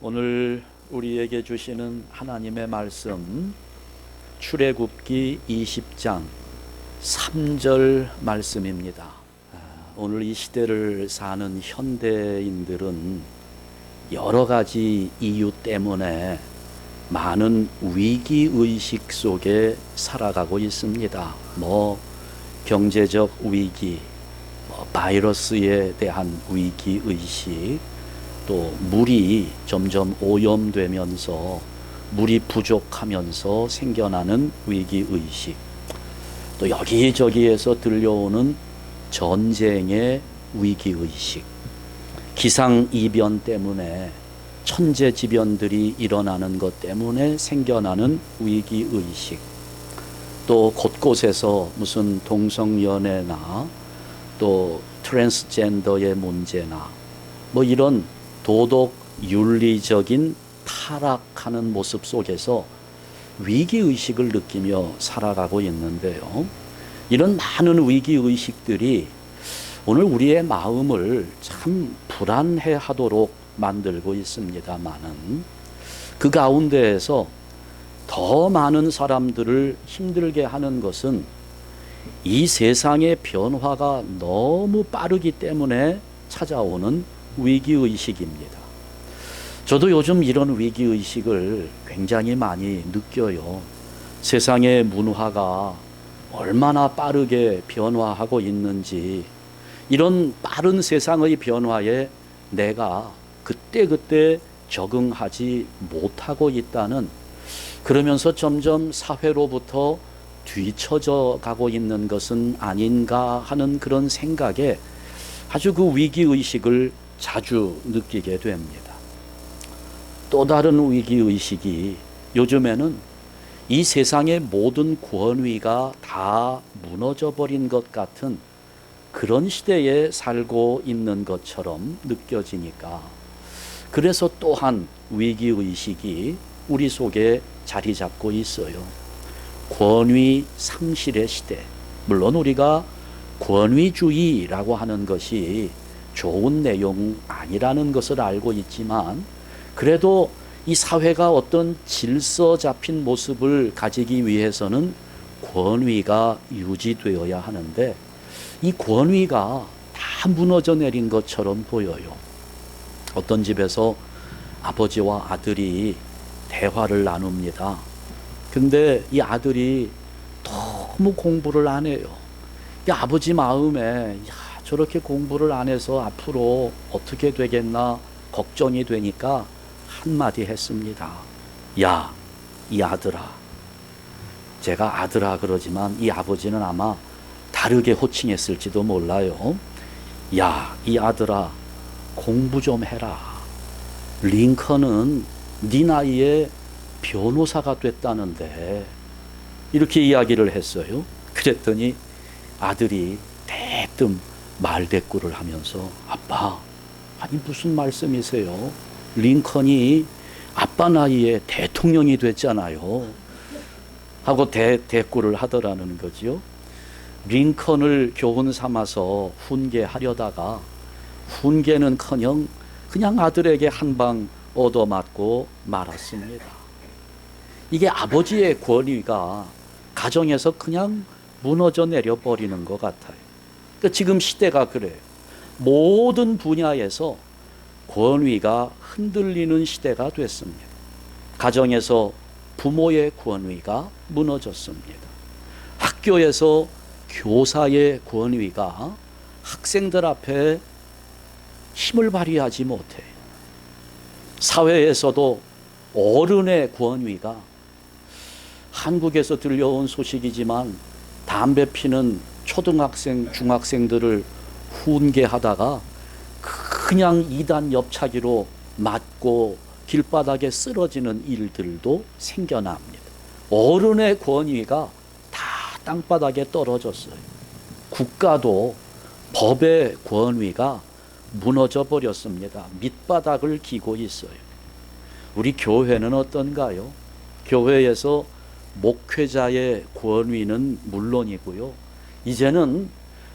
오늘 우리에게 주시는 하나님의 말씀 출애굽기 20장 3절 말씀입니다. 오늘 이 시대를 사는 현대인들은 여러 가지 이유 때문에 많은 위기의식 속에 살아가고 있습니다. 경제적 위기, 바이러스에 대한 위기의식, 또 물이 점점 오염되면서 물이 부족하면서 생겨나는 위기의식, 또 여기저기에서 들려오는 전쟁의 위기의식, 기상이변 때문에 천재지변들이 일어나는 것 때문에 생겨나는 위기의식, 또 곳곳에서 무슨 동성연애나 또 트랜스젠더의 문제나 이런 도덕 윤리적인 타락하는 모습 속에서 위기의식을 느끼며 살아가고 있는데요. 이런 많은 위기의식들이 오늘 우리의 마음을 참 불안해 하도록 만들고 있습니다만은, 그 가운데에서 더 많은 사람들을 힘들게 하는 것은 이 세상의 변화가 너무 빠르기 때문에 찾아오는 위기의식입니다. 저도 요즘 이런 위기의식을 굉장히 많이 느껴요. 세상의 문화가 얼마나 빠르게 변화하고 있는지, 이런 빠른 세상의 변화에 내가 그때그때 적응하지 못하고 있다는, 그러면서 점점 사회로부터 뒤처져 가고 있는 것은 아닌가 하는 그런 생각에 아주 그 위기의식을 자주 느끼게 됩니다. 또 다른 위기의식이, 요즘에는 이 세상의 모든 권위가 다 무너져 버린 것 같은 그런 시대에 살고 있는 것처럼 느껴지니까, 그래서 또한 위기의식이 우리 속에 자리 잡고 있어요. 권위 상실의 시대. 물론 우리가 권위주의라고 하는 것이 좋은 내용 아니라는 것을 알고 있지만, 그래도 이 사회가 어떤 질서 잡힌 모습을 가지기 위해서는 권위가 유지되어야 하는데, 이 권위가 다 무너져 내린 것처럼 보여요. 어떤 집에서 아버지와 아들이 대화를 나눕니다. 근데 이 아들이 너무 공부를 안 해요. 이 아버지 마음에 저렇게 공부를 안 해서 앞으로 어떻게 되겠나 걱정이 되니까 한마디 했습니다. 야, 이 아들아. 제가 아들아 그러지만 이 아버지는 아마 다르게 호칭했을지도 몰라요. 야, 이 아들아, 공부 좀 해라. 링컨은 네 나이에 변호사가 됐다는데, 이렇게 이야기를 했어요. 그랬더니 아들이 대뜸 말대꾸를 하면서, 아빠, 아니 무슨 말씀이세요? 링컨이 아빠 나이에 대통령이 됐잖아요. 하고 대꾸를 하더라는 거지요. 링컨을 교훈 삼아서 훈계하려다가 훈계는커녕 그냥 아들에게 한 방 얻어맞고 말았습니다. 이게 아버지의 권위가 가정에서 그냥 무너져 내려버리는 것 같아요. 그러니까 지금 시대가 그래요. 모든 분야에서 권위가 흔들리는 시대가 됐습니다. 가정에서 부모의 권위가 무너졌습니다. 학교에서 교사의 권위가 학생들 앞에 힘을 발휘하지 못해요. 사회에서도 어른의 권위가, 한국에서 들려온 소식이지만 담배 피는 초등학생, 중학생들을 훈계하다가 그냥 2단 옆차기로 맞고 길바닥에 쓰러지는 일들도 생겨납니다. 어른의 권위가 다 땅바닥에 떨어졌어요. 국가도 법의 권위가 무너져 버렸습니다. 밑바닥을 기고 있어요. 우리 교회는 어떤가요? 교회에서 목회자의 권위는 물론이고요, 이제는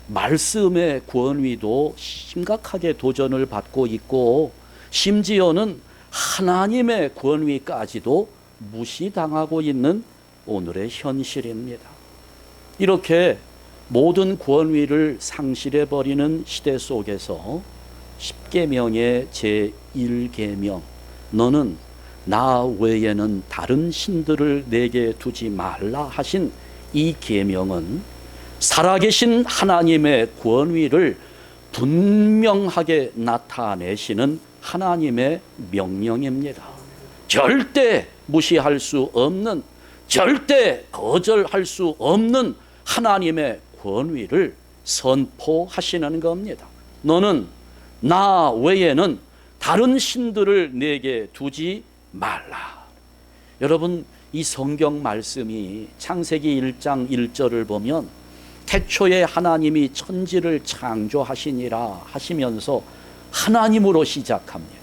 말씀의 권위도 심각하게 도전을 받고 있고, 심지어는 하나님의 권위까지도 무시당하고 있는 오늘의 현실입니다. 이렇게 모든 권위를 상실해버리는 시대 속에서 십계명의 제1계명, 너는 나 외에는 다른 신들을 내게 두지 말라 하신 이 계명은 살아계신 하나님의 권위를 분명하게 나타내시는 하나님의 명령입니다. 절대 무시할 수 없는, 절대 거절할 수 없는 하나님의 권위를 선포하시는 겁니다. 너는 나 외에는 다른 신들을 내게 두지 말라. 여러분, 이 성경 말씀이 창세기 1장 1절을 보면 태초에 하나님이 천지를 창조하시니라 하시면서 하나님으로 시작합니다.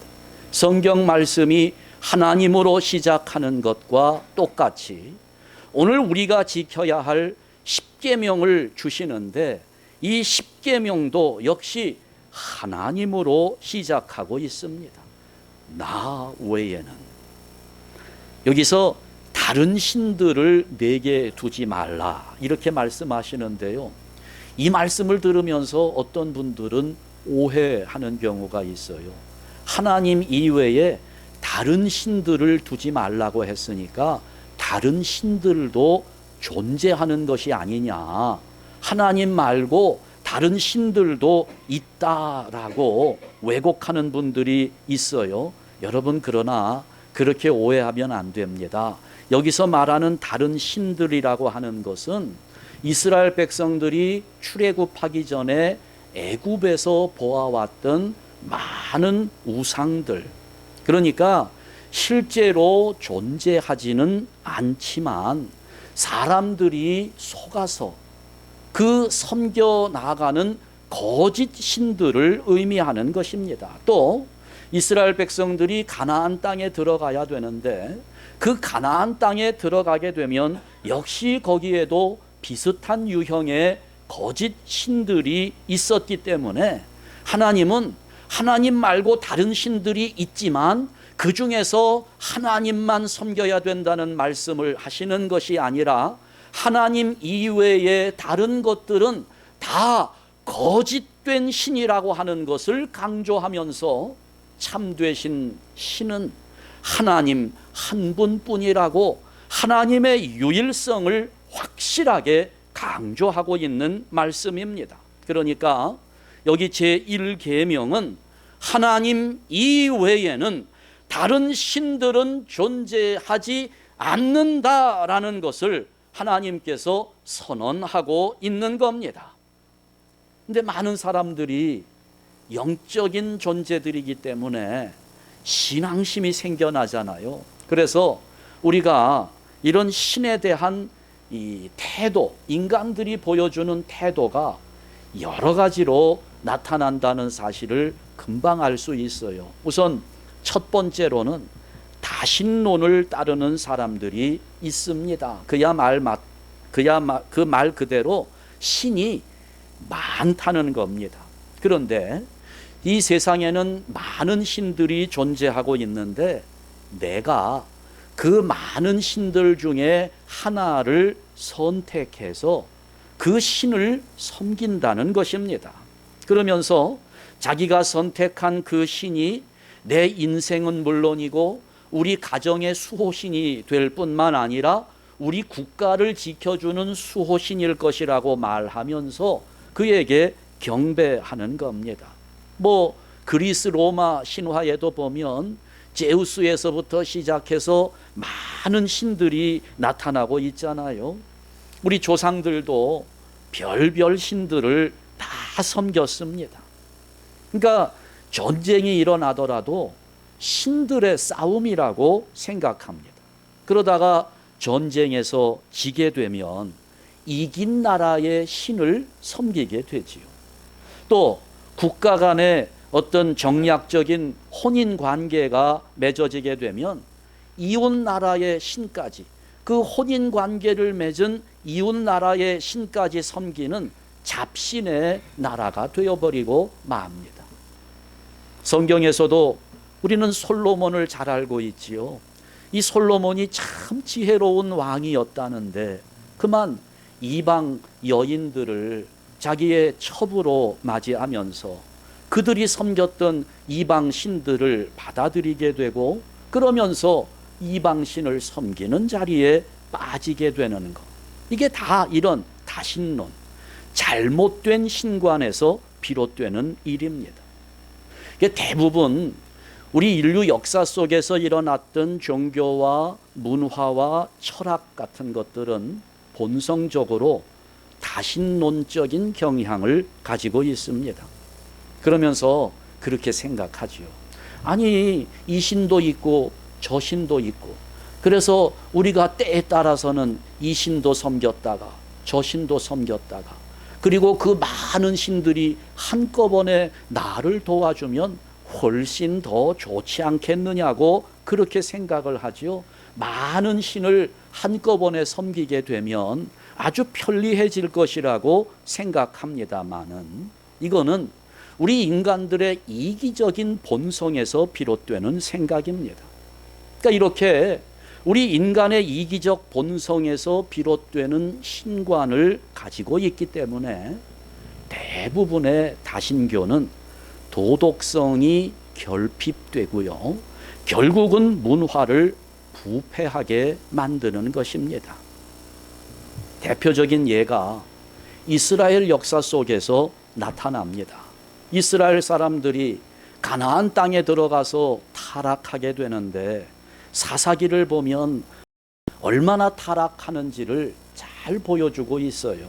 성경 말씀이 하나님으로 시작하는 것과 똑같이 오늘 우리가 지켜야 할 십계명을 주시는데 이 십계명도 역시 하나님으로 시작하고 있습니다. 나 외에는, 여기서 다른 신들을 내게 두지 말라 이렇게 말씀하시는데요, 이 말씀을 들으면서 어떤 분들은 오해하는 경우가 있어요. 하나님 이외에 다른 신들을 두지 말라고 했으니까 다른 신들도 존재하는 것이 아니냐, 하나님 말고 다른 신들도 있다라고 왜곡하는 분들이 있어요. 여러분, 그러나 그렇게 오해하면 안 됩니다. 여기서 말하는 다른 신들이라고 하는 것은 이스라엘 백성들이 출애굽하기 전에 애굽에서 보아왔던 많은 우상들, 그러니까 실제로 존재하지는 않지만 사람들이 속아서 그 섬겨 나가는 거짓 신들을 의미하는 것입니다. 또 이스라엘 백성들이 가나안 땅에 들어가야 되는데 그 가나안 땅에 들어가게 되면 역시 거기에도 비슷한 유형의 거짓 신들이 있었기 때문에 하나님은 하나님 말고 다른 신들이 있지만 그 중에서 하나님만 섬겨야 된다는 말씀을 하시는 것이 아니라 하나님 이외의 다른 것들은 다 거짓된 신이라고 하는 것을 강조하면서 참되신 신은 하나님 한 분뿐이라고 하나님의 유일성을 확실하게 강조하고 있는 말씀입니다. 그러니까 여기 제1계명은 하나님 이외에는 다른 신들은 존재하지 않는다라는 것을 하나님께서 선언하고 있는 겁니다. 근데 많은 사람들이 영적인 존재들이기 때문에 신앙심이 생겨나잖아요. 그래서 우리가 이런 신에 대한 이 태도, 인간들이 보여주는 태도가 여러 가지로 나타난다는 사실을 금방 알 수 있어요. 우선 첫 번째로는 다신론을 따르는 사람들이 있습니다. 그 말 그대로 신이 많다는 겁니다. 그런데 이 세상에는 많은 신들이 존재하고 있는데 내가 그 많은 신들 중에 하나를 선택해서 그 신을 섬긴다는 것입니다. 그러면서 자기가 선택한 그 신이 내 인생은 물론이고 우리 가정의 수호신이 될 뿐만 아니라 우리 국가를 지켜주는 수호신일 것이라고 말하면서 그에게 경배하는 겁니다. 뭐 그리스 로마 신화에도 보면 제우스에서부터 시작해서 많은 신들이 나타나고 있잖아요. 우리 조상들도 별별 신들을 다 섬겼습니다. 그러니까 전쟁이 일어나더라도 신들의 싸움이라고 생각합니다. 그러다가 전쟁에서 지게 되면 이긴 나라의 신을 섬기게 되지요. 또 국가 간의 어떤 정략적인 혼인 관계가 맺어지게 되면 이웃 나라의 신까지, 그 혼인 관계를 맺은 이웃 나라의 신까지 섬기는 잡신의 나라가 되어버리고 맙니다. 성경에서도 우리는 솔로몬을 잘 알고 있지요. 이 솔로몬이 참 지혜로운 왕이었다는데 그만 이방 여인들을 자기의 첩으로 맞이하면서 그들이 섬겼던 이방 신들을 받아들이게 되고 그러면서 이방 신을 섬기는 자리에 빠지게 되는 것. 이게 다 이런 다신론, 잘못된 신관에서 비롯되는 일입니다. 이게 대부분 우리 인류 역사 속에서 일어났던 종교와 문화와 철학 같은 것들은 본성적으로 다신론적인 경향을 가지고 있습니다. 그러면서 그렇게 생각하지요. 아니, 이 신도 있고 저 신도 있고, 그래서 우리가 때에 따라서는 이 신도 섬겼다가 저 신도 섬겼다가, 그리고 그 많은 신들이 한꺼번에 나를 도와주면 훨씬 더 좋지 않겠느냐고 그렇게 생각을 하지요. 많은 신을 한꺼번에 섬기게 되면 아주 편리해질 것이라고 생각합니다마는 이거는 우리 인간들의 이기적인 본성에서 비롯되는 생각입니다. 그러니까 이렇게 우리 인간의 이기적 본성에서 비롯되는 신관을 가지고 있기 때문에 대부분의 다신교는 도덕성이 결핍되고요, 결국은 문화를 부패하게 만드는 것입니다. 대표적인 예가 이스라엘 역사 속에서 나타납니다. 이스라엘 사람들이 가나안 땅에 들어가서 타락하게 되는데 사사기를 보면 얼마나 타락하는지를 잘 보여주고 있어요.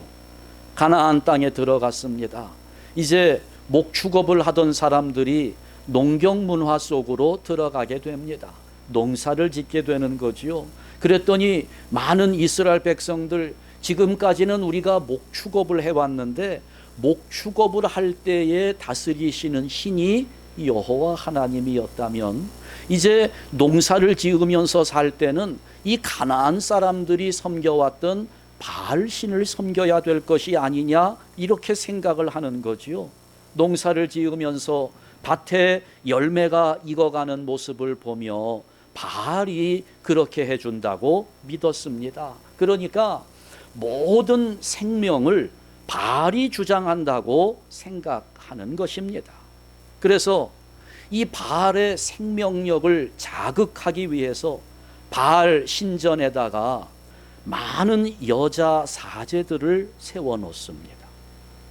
가나안 땅에 들어갔습니다. 이제 목축업을 하던 사람들이 농경 문화 속으로 들어가게 됩니다. 농사를 짓게 되는 거지요. 그랬더니 많은 이스라엘 백성들, 지금까지는 우리가 목축업을 해왔는데 목축업을 할 때에 다스리시는 신이 여호와 하나님이었다면 이제 농사를 지으면서 살 때는 이 가나안 사람들이 섬겨왔던 바알 신을 섬겨야 될 것이 아니냐, 이렇게 생각을 하는 거지요. 농사를 지으면서 밭에 열매가 익어가는 모습을 보며 바알이 그렇게 해준다고 믿었습니다. 그러니까 모든 생명을 바알이 주장한다고 생각하는 것입니다. 그래서 이 바알의 생명력을 자극하기 위해서 바알 신전에다가 많은 여자 사제들을 세워놓습니다.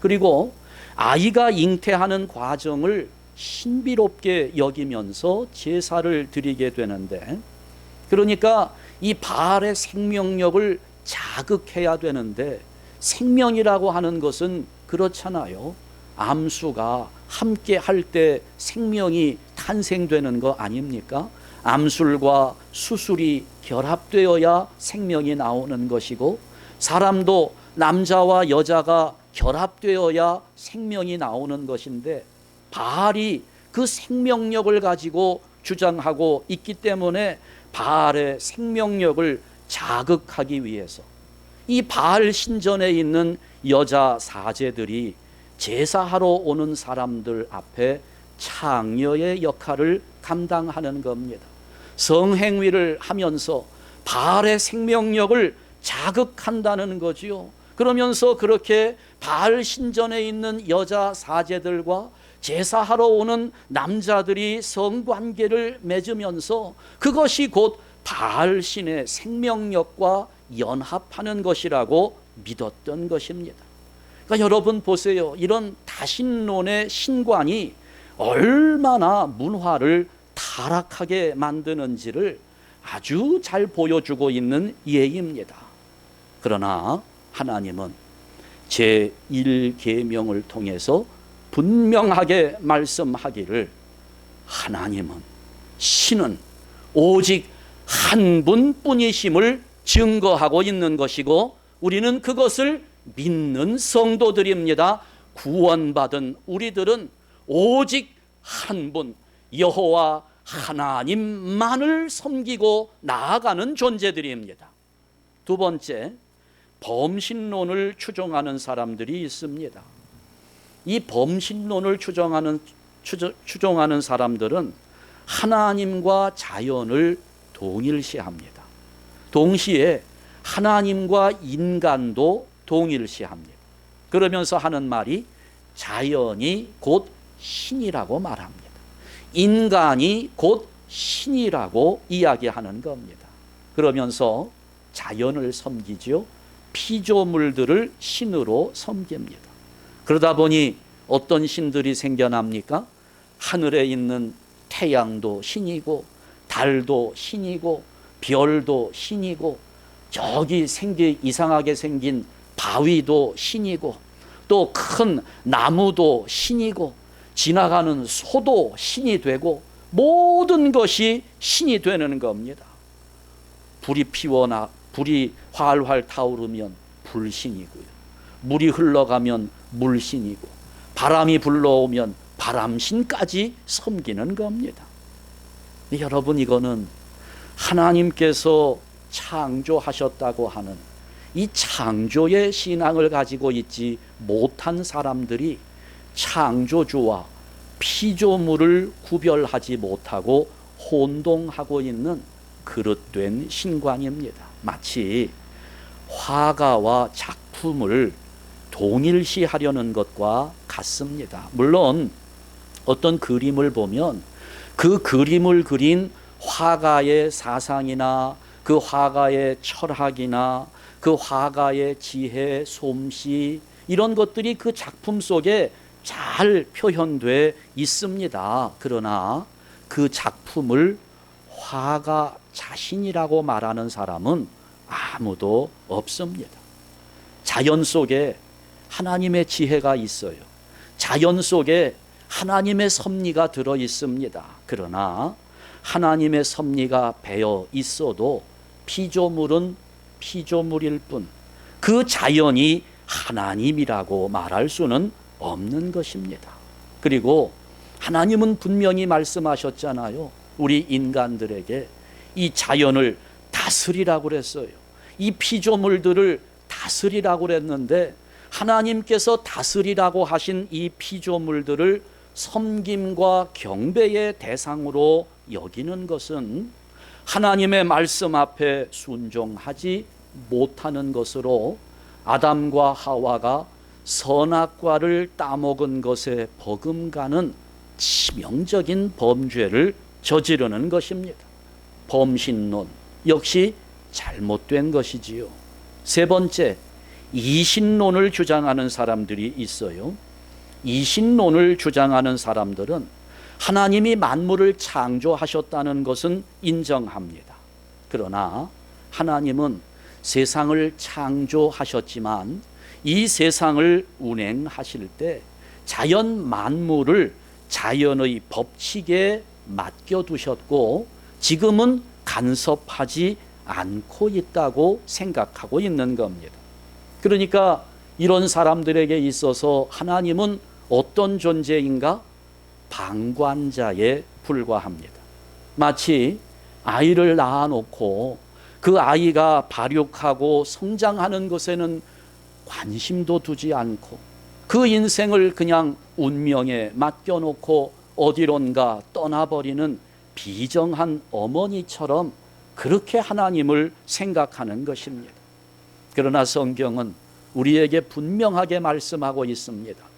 그리고 아이가 잉태하는 과정을 신비롭게 여기면서 제사를 드리게 되는데, 그러니까 이 바알의 생명력을 자극해야 되는데, 생명이라고 하는 것은 그렇잖아요. 암수가 함께 할 때 생명이 탄생되는 거 아닙니까? 암술과 수술이 결합되어야 생명이 나오는 것이고, 사람도 남자와 여자가 결합되어야 생명이 나오는 것인데, 바알이 그 생명력을 가지고 주장하고 있기 때문에 바알의 생명력을 자극하기 위해서 이 바알 신전에 있는 여자 사제들이 제사하러 오는 사람들 앞에 창녀의 역할을 감당하는 겁니다. 성행위를 하면서 바알의 생명력을 자극한다는 거지요. 그러면서 그렇게 바알 신전에 있는 여자 사제들과 제사하러 오는 남자들이 성관계를 맺으면서 그것이 곧 바알 신의 생명력과 연합하는 것이라고 믿었던 것입니다. 그러니까 여러분 보세요. 이런 다신론의 신관이 얼마나 문화를 타락하게 만드는지를 아주 잘 보여주고 있는 예입니다. 그러나 하나님은 제1계명을 통해서 분명하게 말씀하기를, 하나님은, 신은 오직 한 분뿐이심을 증거하고 있는 것이고 우리는 그것을 믿는 성도들입니다. 구원받은 우리들은 오직 한 분, 여호와 하나님만을 섬기고 나아가는 존재들입니다. 두 번째, 범신론을 추종하는 사람들이 있습니다. 이 범신론을 추종하는 사람들은 하나님과 자연을 동일시합니다. 동시에 하나님과 인간도 동일시합니다. 그러면서 하는 말이 자연이 곧 신이라고 말합니다. 인간이 곧 신이라고 이야기하는 겁니다. 그러면서 자연을 섬기죠. 피조물들을 신으로 섬깁니다. 그러다 보니 어떤 신들이 생겨납니까? 하늘에 있는 태양도 신이고, 달도 신이고, 별도 신이고, 저기 이상하게 생긴 바위도 신이고, 또 큰 나무도 신이고, 지나가는 소도 신이 되고, 모든 것이 신이 되는 겁니다. 불이 활활 타오르면 불신이고요, 물이 흘러가면 물신이고, 바람이 불러오면 바람신까지 섬기는 겁니다. 여러분, 이거는 하나님께서 창조하셨다고 하는 이 창조의 신앙을 가지고 있지 못한 사람들이 창조주와 피조물을 구별하지 못하고 혼동하고 있는 그릇된 신관입니다. 마치 화가와 작품을 동일시하려는 것과 같습니다. 물론 어떤 그림을 보면 그 그림을 그린 화가의 사상이나 그 화가의 철학이나 그 화가의 지혜, 솜씨, 이런 것들이 그 작품 속에 잘 표현되어 있습니다. 그러나 그 작품을 화가 자신이라고 말하는 사람은 아무도 없습니다. 자연 속에 하나님의 지혜가 있어요. 자연 속에 하나님의 섭리가 들어 있습니다. 그러나 하나님의 섭리가 배어 있어도 피조물은 피조물일 뿐, 그 자연이 하나님이라고 말할 수는 없는 것입니다. 그리고 하나님은 분명히 말씀하셨잖아요. 우리 인간들에게 이 자연을 다스리라고 그랬어요. 이 피조물들을 다스리라고 그랬는데, 하나님께서 다스리라고 하신 이 피조물들을 섬김과 경배의 대상으로 여기는 것은 하나님의 말씀 앞에 순종하지 못하는 것으로 아담과 하와가 선악과를 따먹은 것에 버금가는 치명적인 범죄를 저지르는 것입니다. 범신론 역시 잘못된 것이지요. 세 번째, 이신론을 주장하는 사람들이 있어요. 이신론을 주장하는 사람들은 하나님이 만물을 창조하셨다는 것은 인정합니다. 그러나 하나님은 세상을 창조하셨지만 이 세상을 운행하실 때 자연 만물을 자연의 법칙에 맡겨두셨고 지금은 간섭하지 않고 있다고 생각하고 있는 겁니다. 그러니까 이런 사람들에게 있어서 하나님은 어떤 존재인가? 방관자에 불과합니다. 마치 아이를 낳아놓고 그 아이가 발육하고 성장하는 것에는 관심도 두지 않고 그 인생을 그냥 운명에 맡겨놓고 어디론가 떠나버리는 비정한 어머니처럼 그렇게 하나님을 생각하는 것입니다. 그러나 성경은 우리에게 분명하게 말씀하고 있습니다.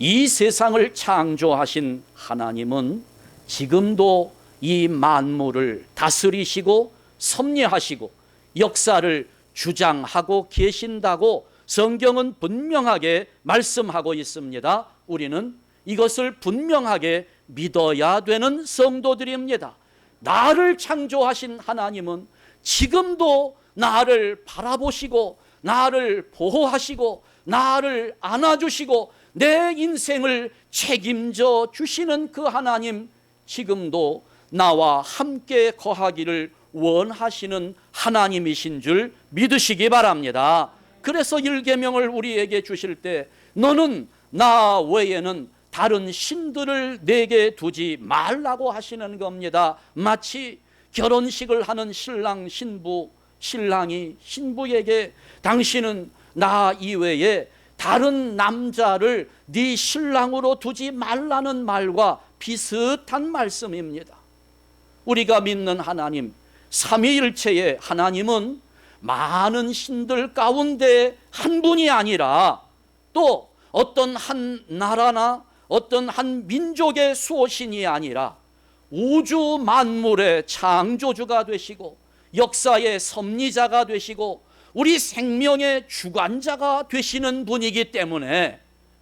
이 세상을 창조하신 하나님은 지금도 이 만물을 다스리시고 섭리하시고 역사를 주장하고 계신다고 성경은 분명하게 말씀하고 있습니다. 우리는 이것을 분명하게 믿어야 되는 성도들입니다. 나를 창조하신 하나님은 지금도 나를 바라보시고 나를 보호하시고 나를 안아주시고 내 인생을 책임져 주시는 그 하나님, 지금도 나와 함께 거하기를 원하시는 하나님이신 줄 믿으시기 바랍니다. 그래서 1계명을 우리에게 주실 때 너는 나 외에는 다른 신들을 내게 두지 말라고 하시는 겁니다. 마치 결혼식을 하는 신랑 신부, 신랑이 신부에게 당신은 나 이외에 다른 남자를 네 신랑으로 두지 말라는 말과 비슷한 말씀입니다. 우리가 믿는 하나님, 삼위일체의 하나님은 많은 신들 가운데 한 분이 아니라 또 어떤 한 나라나 어떤 한 민족의 수호신이 아니라 우주 만물의 창조주가 되시고 역사의 섭리자가 되시고 우리 생명의 주관자가 되시는 분이기 때문에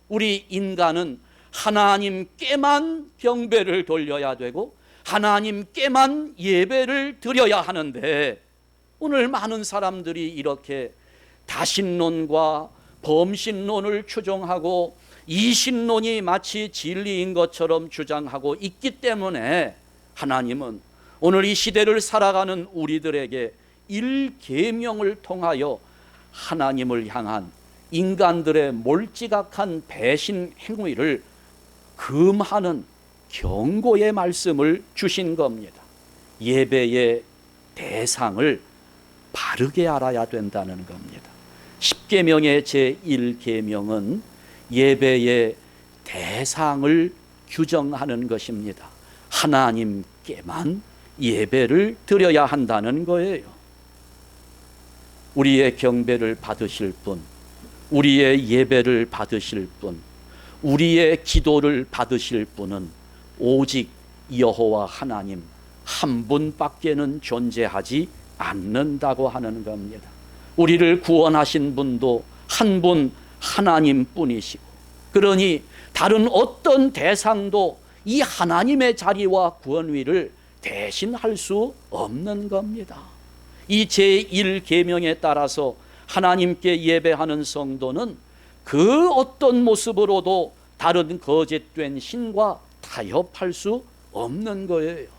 우리 인간은 하나님께만 경배를 돌려야 되고 하나님께만 예배를 드려야 하는데, 오늘 많은 사람들이 이렇게 다신론과 범신론을 추종하고 이신론이 마치 진리인 것처럼 주장하고 있기 때문에 하나님은 오늘 이 시대를 살아가는 우리들에게 일계명을 통하여 하나님을 향한 인간들의 몰지각한 배신 행위를 금하는 경고의 말씀을 주신 겁니다. 예배의 대상을 바르게 알아야 된다는 겁니다. 십계명의 제1계명은 예배의 대상을 규정하는 것입니다. 하나님께만 예배를 드려야 한다는 거예요. 우리의 경배를 받으실 분, 우리의 예배를 받으실 분, 우리의 기도를 받으실 분은 오직 여호와 하나님 한 분밖에는 존재하지 않는다고 하는 겁니다. 우리를 구원하신 분도 한 분 하나님뿐이시고, 그러니 다른 어떤 대상도 이 하나님의 자리와 구원위를 대신할 수 없는 겁니다. 이 제1계명에 따라서 하나님께 예배하는 성도는 그 어떤 모습으로도 다른 거짓된 신과 타협할 수 없는 거예요.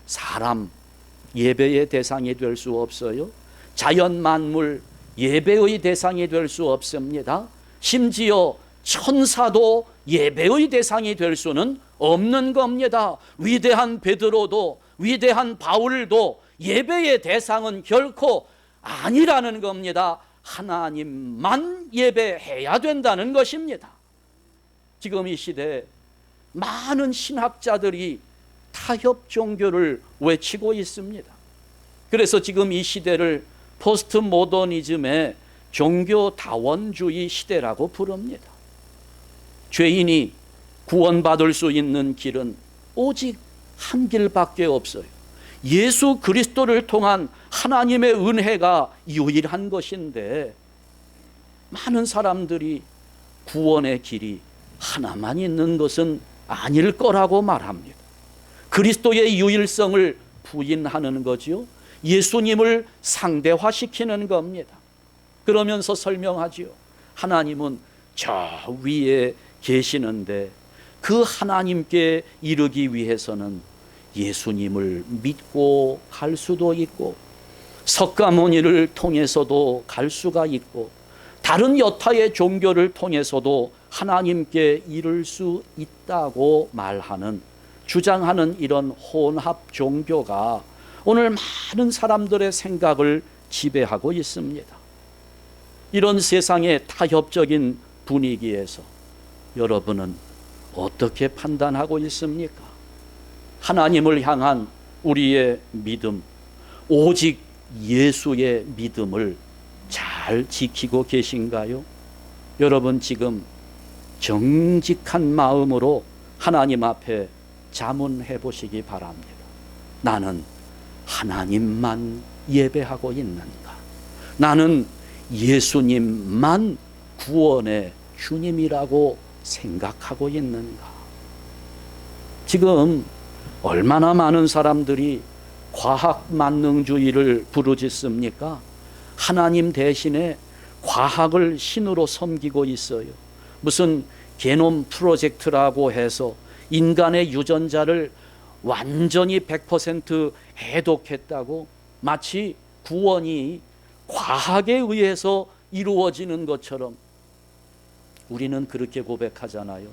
사람 예배의 대상이 될 수 없어요. 자연 만물 예배의 대상이 될 수 없습니다. 심지어 천사도 예배의 대상이 될 수는 없는 겁니다. 위대한 베드로도 위대한 바울도 예배의 대상은 결코 아니라는 겁니다. 하나님만 예배해야 된다는 것입니다. 지금 이 시대에 많은 신학자들이 타협 종교를 외치고 있습니다. 그래서 지금 이 시대를 포스트 모더니즘의 종교 다원주의 시대라고 부릅니다. 죄인이 구원받을 수 있는 길은 오직 한 길밖에 없어요. 예수 그리스도를 통한 하나님의 은혜가 유일한 것인데, 많은 사람들이 구원의 길이 하나만 있는 것은 아닐 거라고 말합니다. 그리스도의 유일성을 부인하는 거지요. 예수님을 상대화시키는 겁니다. 그러면서 설명하지요. 하나님은 저 위에 계시는데 그 하나님께 이르기 위해서는 예수님을 믿고 갈 수도 있고, 석가모니를 통해서도 갈 수가 있고, 다른 여타의 종교를 통해서도 하나님께 이를 수 있다고 말하는, 주장하는 이런 혼합 종교가 오늘 많은 사람들의 생각을 지배하고 있습니다. 이런 세상의 타협적인 분위기에서 여러분은 어떻게 판단하고 있습니까? 하나님을 향한 우리의 믿음, 오직 예수의 믿음을 잘 지키고 계신가요? 여러분 지금 정직한 마음으로 하나님 앞에 자문해 보시기 바랍니다. 나는 하나님만 예배하고 있는가? 나는 예수님만 구원의 주님이라고 생각하고 있는가? 지금 얼마나 많은 사람들이 과학 만능주의를 부르짖습니까? 하나님 대신에 과학을 신으로 섬기고 있어요. 무슨 게놈 프로젝트라고 해서 인간의 유전자를 완전히 100% 해독했다고, 마치 구원이 과학에 의해서 이루어지는 것처럼 우리는 그렇게 고백하잖아요.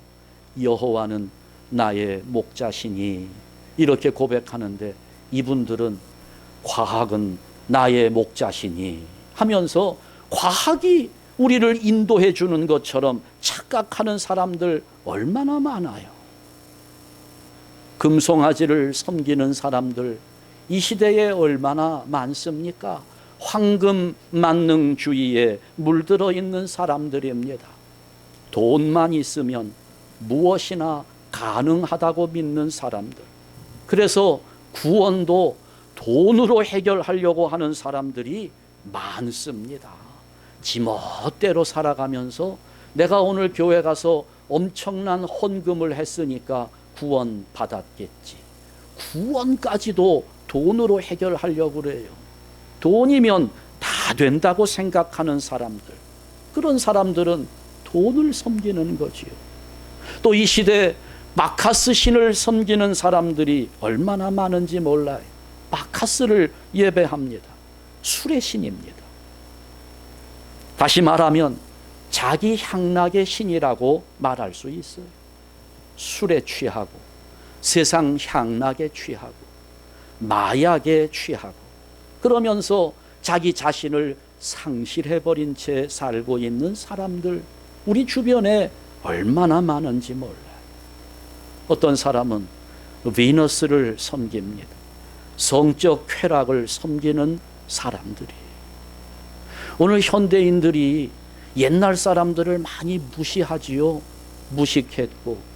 여호와는 나의 목자시니, 이렇게 고백하는데 이분들은 과학은 나의 목자시니 하면서 과학이 우리를 인도해 주는 것처럼 착각하는 사람들 얼마나 많아요. 금송아지를 섬기는 사람들 이 시대에 얼마나 많습니까? 황금 만능주의에 물들어 있는 사람들입니다. 돈만 있으면 무엇이나 가능하다고 믿는 사람들. 그래서 구원도 돈으로 해결하려고 하는 사람들이 많습니다. 지멋대로 살아가면서 내가 오늘 교회 가서 엄청난 헌금을 했으니까 구원 받았겠지. 구원까지도 돈으로 해결하려고 그래요. 돈이면 다 된다고 생각하는 사람들. 그런 사람들은 돈을 섬기는 거지요. 또 이 시대 바카스 신을 섬기는 사람들이 얼마나 많은지 몰라요. 바카스를 예배합니다. 술의 신입니다. 다시 말하면 자기 향락의 신이라고 말할 수 있어요. 술에 취하고 세상 향락에 취하고 마약에 취하고 그러면서 자기 자신을 상실해버린 채 살고 있는 사람들, 우리 주변에 얼마나 많은지 몰라요. 어떤 사람은 비너스를 섬깁니다. 성적 쾌락을 섬기는 사람들이. 오늘 현대인들이 옛날 사람들을 많이 무시하지요. 무식했고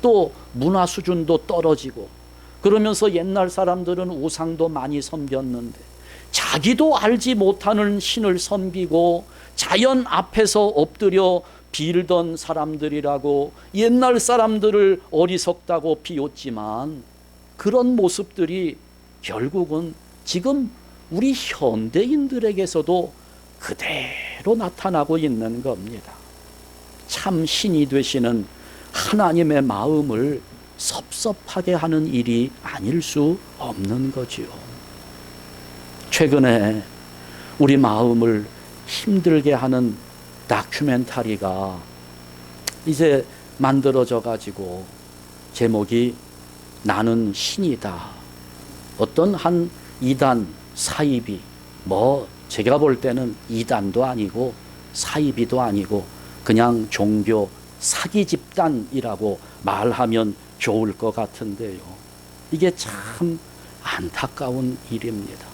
또 문화 수준도 떨어지고 그러면서 옛날 사람들은 우상도 많이 섬겼는데 자기도 알지 못하는 신을 섬기고 자연 앞에서 엎드려 빌던 사람들이라고 옛날 사람들을 어리석다고 비웃지만 그런 모습들이 결국은 지금 우리 현대인들에게서도 그대로 나타나고 있는 겁니다. 참 신이 되시는 하나님의 마음을 섭섭하게 하는 일이 아닐 수 없는 거지요. 최근에 우리 마음을 힘들게 하는 다큐멘터리가 이제 만들어져 가지고 제목이 나는 신이다. 어떤 한 이단 사이비, 제가 볼 때는 이단도 아니고 사이비도 아니고 그냥 종교 사기 집단이라고 말하면 좋을 것 같은데요. 이게 참 안타까운 일입니다.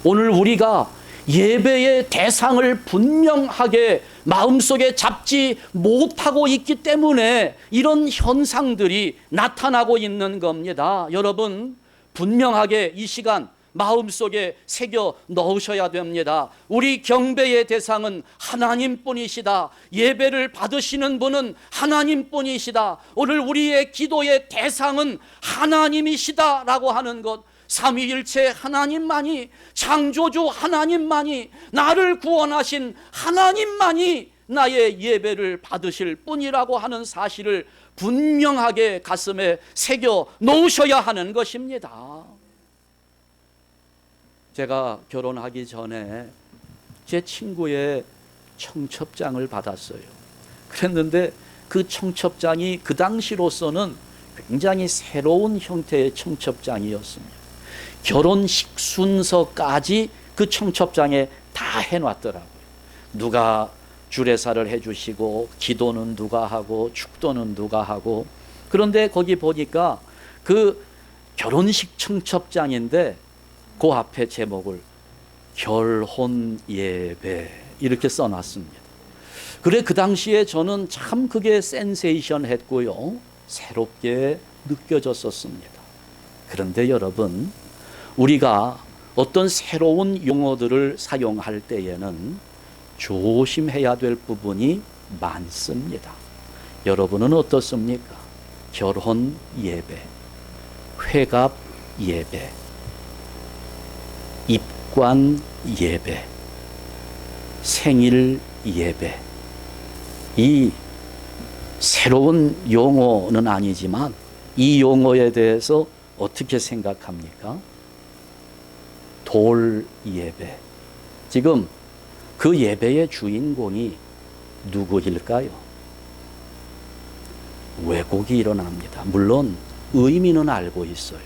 오늘 우리가 예배의 대상을 분명하게 마음속에 잡지 못하고 있기 때문에 이런 현상들이 나타나고 있는 겁니다. 여러분, 분명하게 이 시간 마음속에 새겨 넣으셔야 됩니다. 우리 경배의 대상은 하나님뿐이시다. 예배를 받으시는 분은 하나님뿐이시다. 오늘 우리의 기도의 대상은 하나님이시다라고 하는 것, 삼위일체 하나님만이, 창조주 하나님만이, 나를 구원하신 하나님만이 나의 예배를 받으실 뿐이라고 하는 사실을 분명하게 가슴에 새겨 놓으셔야 하는 것입니다. 제가 결혼하기 전에 제 친구의 청첩장을 받았어요. 그랬는데 그 청첩장이 그 당시로서는 굉장히 새로운 형태의 청첩장이었습니다. 결혼식 순서까지 그 청첩장에 다 해놨더라고요. 누가 주례사를 해주시고 기도는 누가 하고 축도는 누가 하고. 그런데 거기 보니까 그 결혼식 청첩장인데 그 앞에 제목을 결혼 예배 이렇게 써놨습니다. 그래 그 당시에 저는 참 그게 센세이션 했고요. 새롭게 느껴졌었습니다. 그런데 여러분, 우리가 어떤 새로운 용어들을 사용할 때에는 조심해야 될 부분이 많습니다. 여러분은 어떻습니까? 결혼 예배, 회갑 예배, 입관 예배, 생일 예배, 이 새로운 용어는 아니지만 이 용어에 대해서 어떻게 생각합니까? 돌 예배. 지금 그 예배의 주인공이 누구일까요? 왜곡이 일어납니다. 물론 의미는 알고 있어요.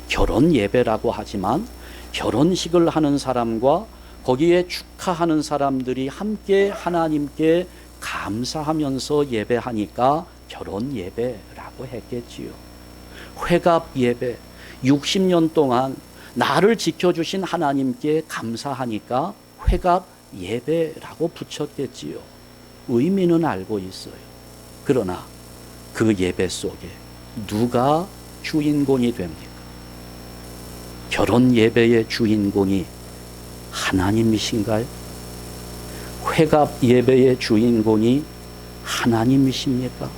결혼 예배라고 하지만 결혼식을 하는 사람과 거기에 축하하는 사람들이 함께 하나님께 감사하면서 예배하니까 결혼 예배라고 했겠지요. 회갑 예배, 60년 동안 나를 지켜주신 하나님께 감사하니까 회갑 예배라고 붙였겠지요. 의미는 알고 있어요. 그러나 그 예배 속에 누가 주인공이 됩니까? 결혼 예배의 주인공이 하나님이신가요? 회갑 예배의 주인공이 하나님이십니까?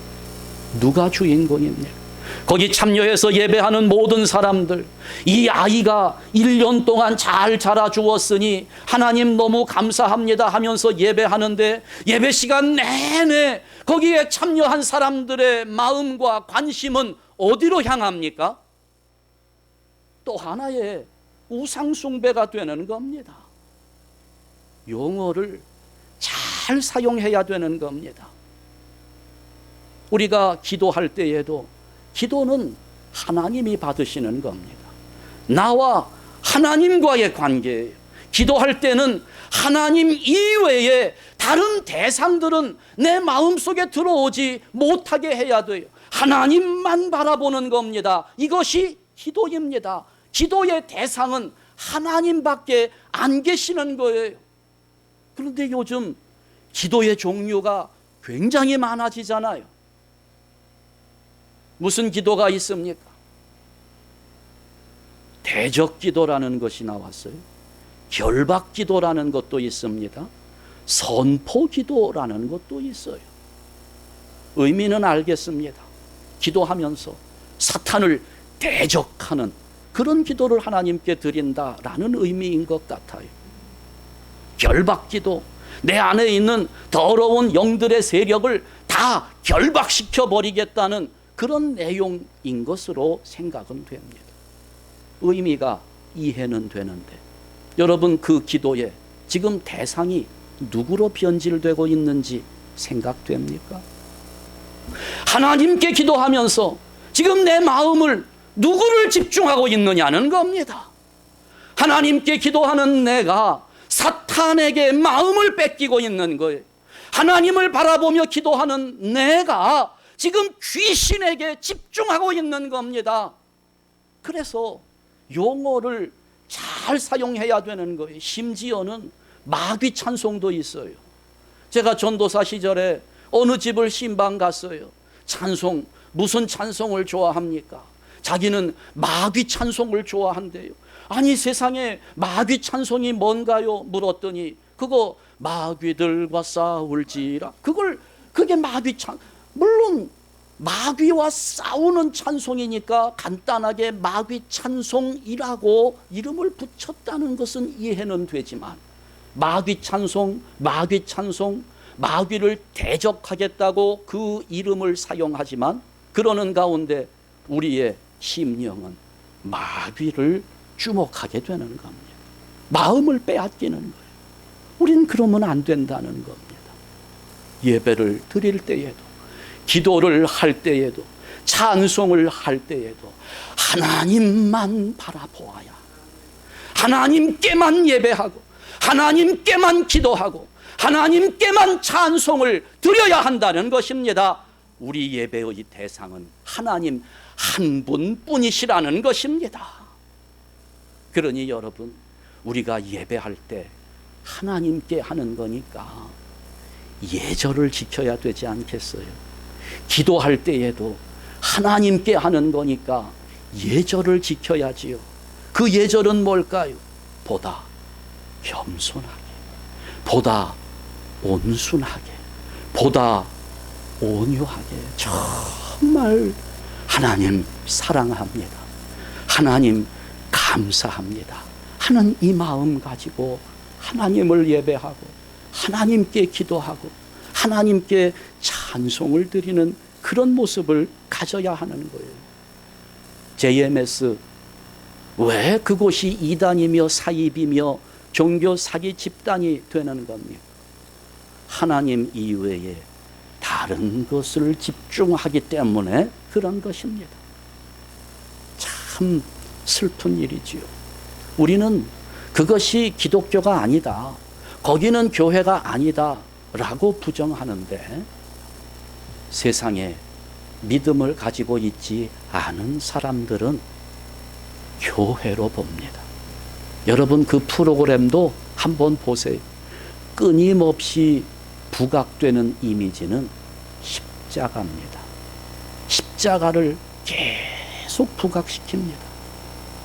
누가 주인공입니까? 거기 참여해서 예배하는 모든 사람들, 이 아이가 1년 동안 잘 자라주었으니 하나님 너무 감사합니다 하면서 예배하는데, 예배 시간 내내 거기에 참여한 사람들의 마음과 관심은 어디로 향합니까? 또 하나의 우상숭배가 되는 겁니다. 용어를 잘 사용해야 되는 겁니다. 우리가 기도할 때에도 기도는 하나님이 받으시는 겁니다. 나와 하나님과의 관계예요. 기도할 때는 하나님 이외에 다른 대상들은 내 마음속에 들어오지 못하게 해야 돼요. 하나님만 바라보는 겁니다. 이것이 기도입니다. 기도의 대상은 하나님밖에 안 계시는 거예요. 그런데 요즘 기도의 종류가 굉장히 많아지잖아요. 무슨 기도가 있습니까? 대적 기도라는 것이 나왔어요. 결박 기도라는 것도 있습니다. 선포 기도라는 것도 있어요. 의미는 알겠습니다. 기도하면서 사탄을 대적하는 그런 기도를 하나님께 드린다라는 의미인 것 같아요. 결박 기도, 내 안에 있는 더러운 영들의 세력을 다 결박시켜 버리겠다는 그런 내용인 것으로 생각은 됩니다. 의미가 이해는 되는데, 여러분 그 기도에 지금 대상이 누구로 변질되고 있는지 생각됩니까? 하나님께 기도하면서 지금 내 마음을 누구를 집중하고 있느냐는 겁니다. 하나님께 기도하는 내가 사탄에게 마음을 뺏기고 있는 거예요. 하나님을 바라보며 기도하는 내가 지금 귀신에게 집중하고 있는 겁니다. 그래서 용어를 잘 사용해야 되는 거예요. 심지어는 마귀 찬송도 있어요. 제가 전도사 시절에 어느 집을 신방 갔어요. 찬송, 무슨 찬송을 좋아합니까? 자기는 마귀 찬송을 좋아한대요. 아니 세상에 마귀 찬송이 뭔가요? 물었더니 그거 마귀들과 싸울지라. 그게 마귀 찬, 물론 마귀와 싸우는 찬송이니까 간단하게 마귀 찬송이라고 이름을 붙였다는 것은 이해는 되지만, 마귀 찬송, 마귀를 대적하겠다고 그 이름을 사용하지만 그러는 가운데 우리의 심령은 마귀를 주목하게 되는 겁니다. 마음을 빼앗기는 거예요. 우린 그러면 안 된다는 겁니다. 예배를 드릴 때에도, 기도를 할 때에도, 찬송을 할 때에도 하나님만 바라보아야, 하나님께만 예배하고 하나님께만 기도하고 하나님께만 찬송을 드려야 한다는 것입니다. 우리 예배의 대상은 하나님 한 분뿐이시라는 것입니다. 그러니 여러분, 우리가 예배할 때 하나님께 하는 거니까 예절을 지켜야 되지 않겠어요? 기도할 때에도 하나님께 하는 거니까 예절을 지켜야지요. 그 예절은 뭘까요? 보다 겸손하게, 보다 온순하게, 보다 온유하게, 정말 하나님 사랑합니다, 하나님 감사합니다 하는 이 마음 가지고 하나님을 예배하고 하나님께 기도하고 하나님께 찬송을 드리는 그런 모습을 가져야 하는 거예요. JMS, 왜 그곳이 이단이며 사입이며 종교 사기 집단이 되는 겁니까? 하나님 이외에 다른 것을 집중하기 때문에 그런 것입니다. 참 슬픈 일이지요. 우리는 그것이 기독교가 아니다, 거기는 교회가 아니다 라고 부정하는데, 세상에 믿음을 가지고 있지 않은 사람들은 교회로 봅니다. 여러분 그 프로그램도 한번 보세요. 끊임없이 부각되는 이미지는 십자가입니다. 십자가를 계속 부각시킵니다.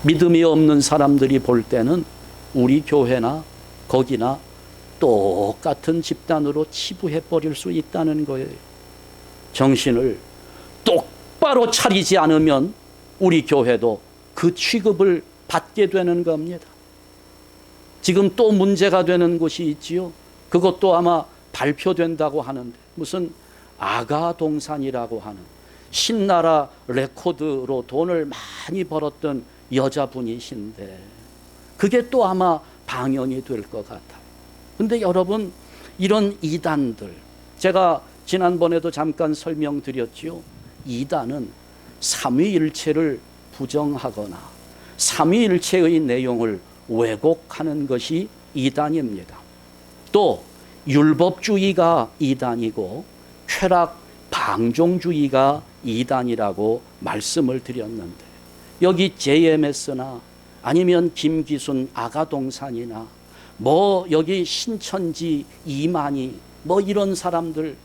믿음이 없는 사람들이 볼 때는 우리 교회나 거기나 똑같은 집단으로 치부해버릴 수 있다는 거예요. 정신을 똑바로 차리지 않으면 우리 교회도 그 취급을 받게 되는 겁니다. 지금 또 문제가 되는 곳이 있지요. 그것도 아마 발표된다고 하는데 무슨 아가동산이라고 하는 신나라 레코드로 돈을 많이 벌었던 여자분이신데 그게 또 아마 방영이 될 것 같아요. 근데 여러분 이런 이단들 제가 지난번에도 잠깐 설명드렸죠. 이단은 삼위일체를 부정하거나 삼위일체의 내용을 왜곡하는 것이 이단입니다. 또 율법주의가 이단이고 쾌락 방종주의가 이단이라고 말씀을 드렸는데 여기 JMS나 아니면 김기순 아가동산이나 뭐 여기 신천지 이만희 뭐 이런 사람들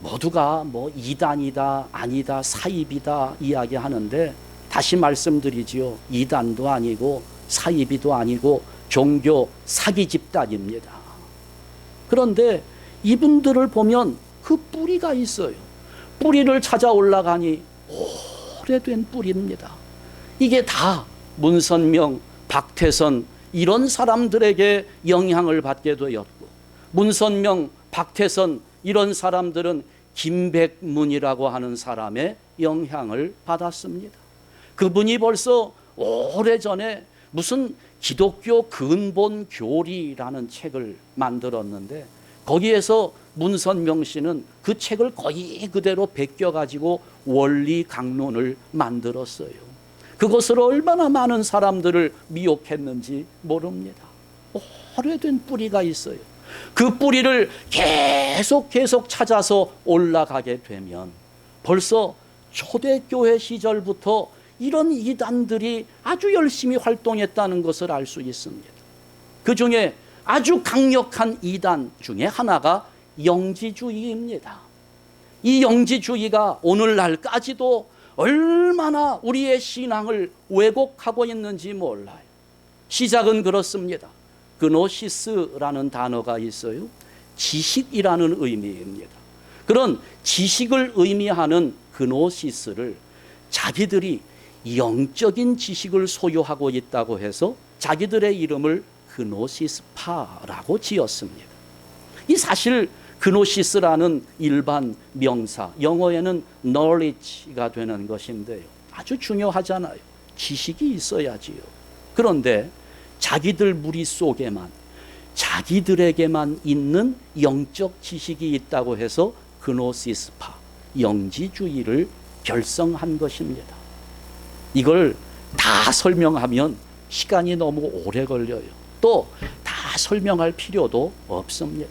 모두가 뭐 이단이다 아니다 사입이다 이야기하는데 다시 말씀드리지요. 이단도 아니고 사입이도 아니고 종교 사기 집단입니다. 그런데 이분들을 보면 그 뿌리가 있어요. 뿌리를 찾아 올라가니 오래된 뿌리입니다. 이게 다 문선명, 박태선 이런 사람들에게 영향을 받게 되었고 문선명, 박태선 이런 사람들은 김백문이라고 하는 사람의 영향을 받았습니다. 그분이 벌써 오래전에 무슨 기독교 근본 교리라는 책을 만들었는데 거기에서 문선명 씨는 그 책을 거의 그대로 베껴가지고 원리 강론을 만들었어요. 그것으로 얼마나 많은 사람들을 미혹했는지 모릅니다. 오래된 뿌리가 있어요. 그 뿌리를 계속 찾아서 올라가게 되면 벌써 초대교회 시절부터 이런 이단들이 아주 열심히 활동했다는 것을 알 수 있습니다. 그 중에 아주 강력한 이단 중에 하나가 영지주의입니다. 이 영지주의가 오늘날까지도 얼마나 우리의 신앙을 왜곡하고 있는지 몰라요. 시작은 그렇습니다. 그노시스라는 단어가 있어요. 지식이라는 의미입니다. 그런 지식을 의미하는 그노시스를 자기들이 영적인 지식을 소유하고 있다고 해서 자기들의 이름을 그노시스파라고 지었습니다. 이 사실 그노시스라는 일반 명사, 영어에는 knowledge가 되는 것인데요. 아주 중요하잖아요. 지식이 있어야지요. 그런데 자기들 무리 속에만 자기들에게만 있는 영적 지식이 있다고 해서 그노시스파, 영지주의를 결성한 것입니다. 이걸 다 설명하면 시간이 너무 오래 걸려요. 또 다 설명할 필요도 없습니다.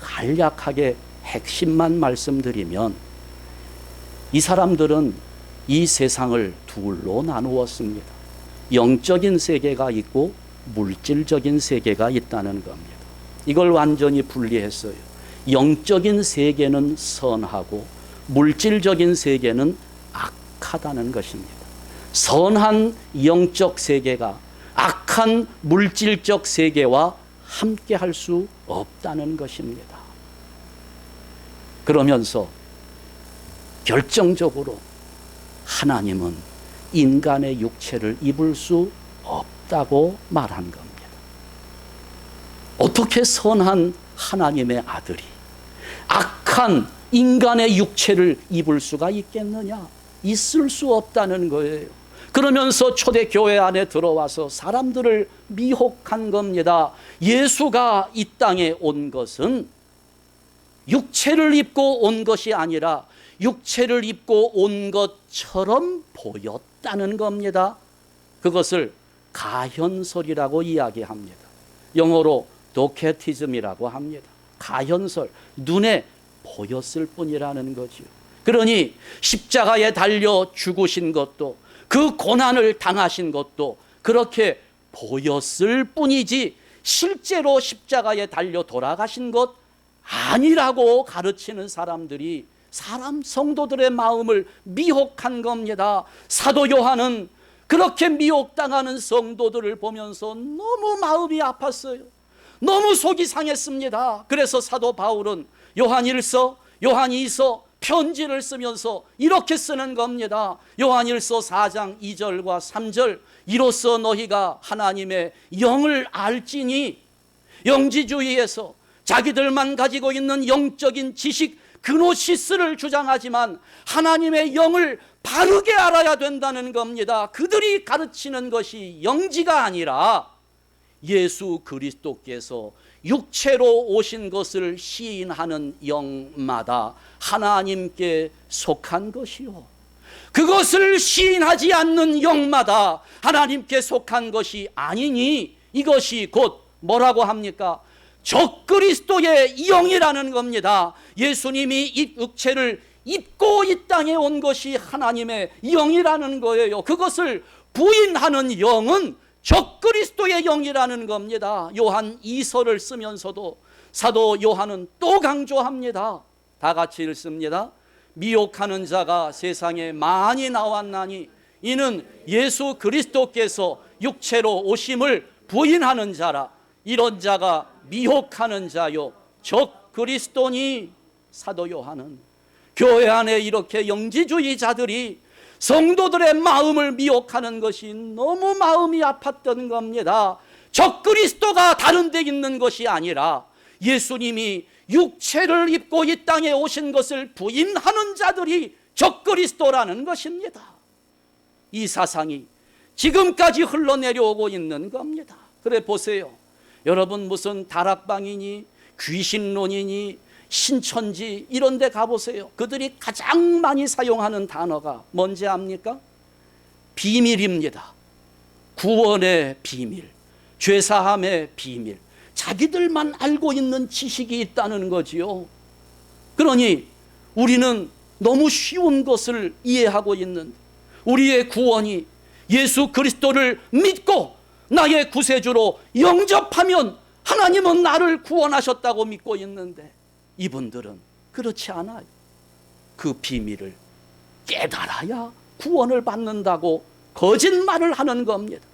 간략하게 핵심만 말씀드리면 이 사람들은 이 세상을 둘로 나누었습니다. 영적인 세계가 있고 물질적인 세계가 있다는 겁니다. 이걸 완전히 분리했어요. 영적인 세계는 선하고 물질적인 세계는 악하다는 것입니다. 선한 영적 세계가 악한 물질적 세계와 함께 할 수 없다는 것입니다. 그러면서 결정적으로 하나님은 인간의 육체를 입을 수 없다고 말한 겁니다. 어떻게 선한 하나님의 아들이 악한 인간의 육체를 입을 수가 있겠느냐? 있을 수 없다는 거예요. 그러면서 초대교회 안에 들어와서 사람들을 미혹한 겁니다. 예수가 이 땅에 온 것은 육체를 입고 온 것이 아니라 육체를 입고 온 것처럼 보였다는 겁니다. 그것을 가현설이라고 이야기합니다. 영어로 도케티즘이라고 합니다. 가현설, 눈에 보였을 뿐이라는 거죠. 그러니 십자가에 달려 죽으신 것도, 그 고난을 당하신 것도 그렇게 보였을 뿐이지 실제로 십자가에 달려 돌아가신 것 아니라고 가르치는 사람들이 사람 성도들의 마음을 미혹한 겁니다. 사도 요한은 그렇게 미혹당하는 성도들을 보면서 너무 마음이 아팠어요. 너무 속이 상했습니다. 그래서 사도 바울은 요한일서, 요한이서 편지를 쓰면서 이렇게 쓰는 겁니다. 요한일서 4장 2절과 3절, 이로써 너희가 하나님의 영을 알지니, 영지주의에서 자기들만 가지고 있는 영적인 지식 그노시스를 주장하지만 하나님의 영을 바르게 알아야 된다는 겁니다. 그들이 가르치는 것이 영지가 아니라 예수 그리스도께서 육체로 오신 것을 시인하는 영마다 하나님께 속한 것이요, 그것을 시인하지 않는 영마다 하나님께 속한 것이 아니니 이것이 곧 뭐라고 합니까? 적그리스도의 영이라는 겁니다. 예수님이 이 육체를 입고 이 땅에 온 것이 하나님의 영이라는 거예요. 그것을 부인하는 영은 적그리스도의 영이라는 겁니다. 요한 2서를 쓰면서도 사도 요한은 또 강조합니다. 다 같이 읽습니다. 미혹하는 자가 세상에 많이 나왔나니 이는 예수 그리스도께서 육체로 오심을 부인하는 자라. 이런 자가 미혹하는 자요 적그리스도니. 사도 요한은 교회 안에 이렇게 영지주의자들이 성도들의 마음을 미혹하는 것이 너무 마음이 아팠던 겁니다. 적그리스도가 다른 데 있는 것이 아니라 예수님이 육체를 입고 이 땅에 오신 것을 부인하는 자들이 적그리스도라는 것입니다. 이 사상이 지금까지 흘러내려오고 있는 겁니다. 그래 보세요. 여러분 무슨 다락방이니 귀신론이니 신천지 이런 데 가보세요. 그들이 가장 많이 사용하는 단어가 뭔지 압니까? 비밀입니다. 구원의 비밀, 죄사함의 비밀, 자기들만 알고 있는 지식이 있다는 거지요. 그러니 우리는 너무 쉬운 것을 이해하고 있는데, 우리의 구원이 예수 그리스도를 믿고 나의 구세주로 영접하면 하나님은 나를 구원하셨다고 믿고 있는데, 이분들은 그렇지 않아요. 그 비밀을 깨달아야 구원을 받는다고 거짓말을 하는 겁니다.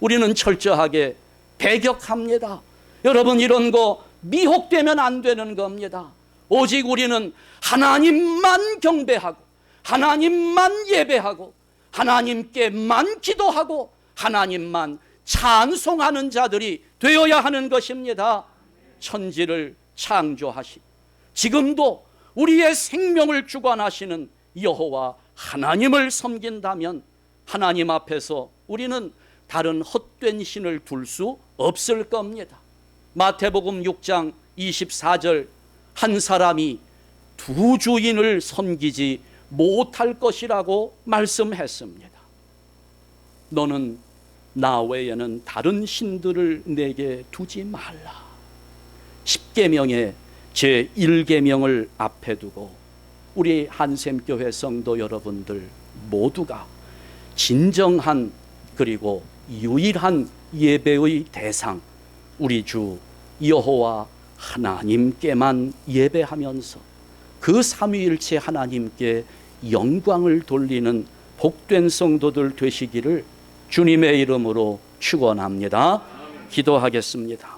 우리는 철저하게 배격합니다. 여러분 이런 거 미혹되면 안 되는 겁니다. 오직 우리는 하나님만 경배하고 하나님만 예배하고 하나님께만 기도하고 하나님만 찬송하는 자들이 되어야 하는 것입니다. 천지를 창조하시, 지금도 우리의 생명을 주관하시는 여호와 하나님을 섬긴다면 하나님 앞에서 우리는 다른 헛된 신을 둘 수 없을 겁니다. 마태복음 6장 24절, 한 사람이 두 주인을 섬기지 못할 것이라고 말씀했습니다. 너는 나 외에는 다른 신들을 내게 두지 말라. 10계명의 제1계명을 앞에 두고 우리 한샘교회 성도 여러분들 모두가 진정한 그리고 유일한 예배의 대상, 우리 주 여호와 하나님께만 예배하면서 그 삼위일체 하나님께 영광을 돌리는 복된 성도들 되시기를 주님의 이름으로 축원합니다. 기도하겠습니다.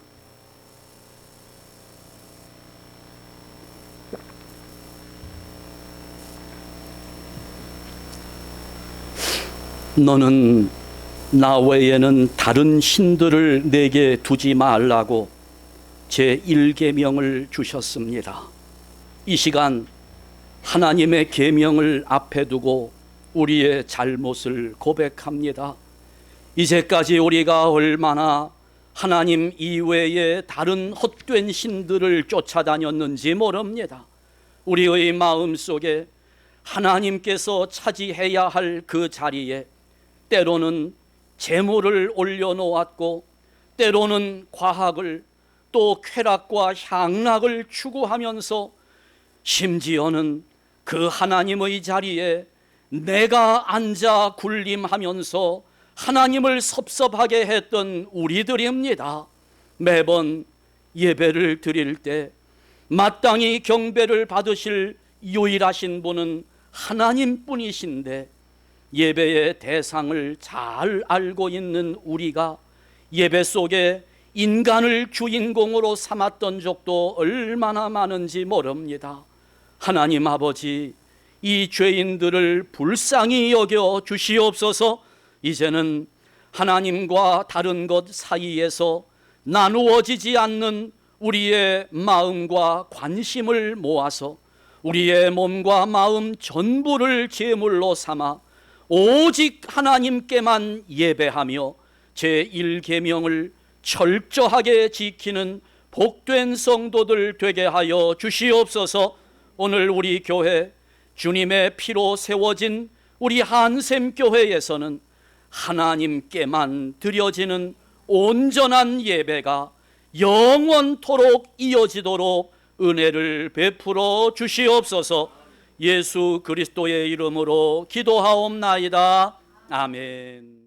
너는 나 외에는 다른 신들을 내게 두지 말라고 제1계명을 주셨습니다. 이 시간 하나님의 계명을 앞에 두고 우리의 잘못을 고백합니다. 이제까지 우리가 얼마나 하나님 이외에 다른 헛된 신들을 쫓아다녔는지 모릅니다. 우리의 마음속에 하나님께서 차지해야 할 그 자리에 때로는 재물을 올려놓았고 때로는 과학을 또 쾌락과 향락을 추구하면서 심지어는 그 하나님의 자리에 내가 앉아 군림하면서 하나님을 섭섭하게 했던 우리들입니다. 매번 예배를 드릴 때 마땅히 경배를 받으실 유일하신 분은 하나님뿐이신데, 예배의 대상을 잘 알고 있는 우리가 예배 속에 인간을 주인공으로 삼았던 적도 얼마나 많은지 모릅니다. 하나님 아버지, 이 죄인들을 불쌍히 여겨 주시옵소서. 이제는 하나님과 다른 것 사이에서 나누어지지 않는 우리의 마음과 관심을 모아서 우리의 몸과 마음 전부를 제물로 삼아 오직 하나님께만 예배하며 제1계명을 철저하게 지키는 복된 성도들 되게 하여 주시옵소서. 오늘 우리 교회 주님의 피로 세워진 우리 한샘교회에서는 하나님께만 드려지는 온전한 예배가 영원토록 이어지도록 은혜를 베풀어 주시옵소서. 예수 그리스도의 이름으로 기도하옵나이다. 아멘.